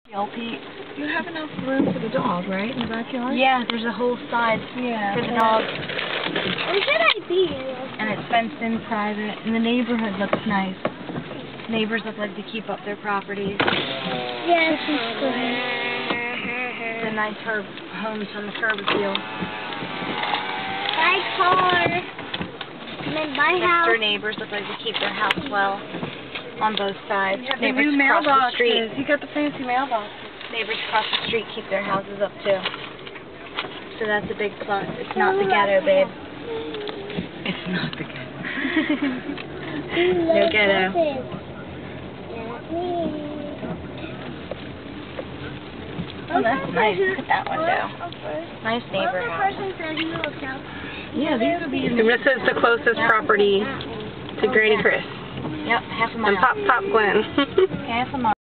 Realty. You have enough room for the dog, right, in the backyard? Yeah, there's a whole side for the dog. Where should I be? And it's fenced in private, and the neighborhood looks nice. Neighbors look like they keep up their properties. Yes, it's good. The nice homes on the curb appeal. My car. And then my house. Next door neighbors look like they keep their house well on both sides. You have the Neighbors new across the mailboxes. street. You got the fancy mailboxes. Neighbors across the street keep their houses up too. So that's a big plus. It's not the ghetto, babe. It's not the ghetto. No ghetto. Oh, that's nice. Look at that window. Nice neighbor house. Yeah, these would be in And this is the closest property to Granny Chris. Yep, half a mile. And Pop Gwen. Half a mile.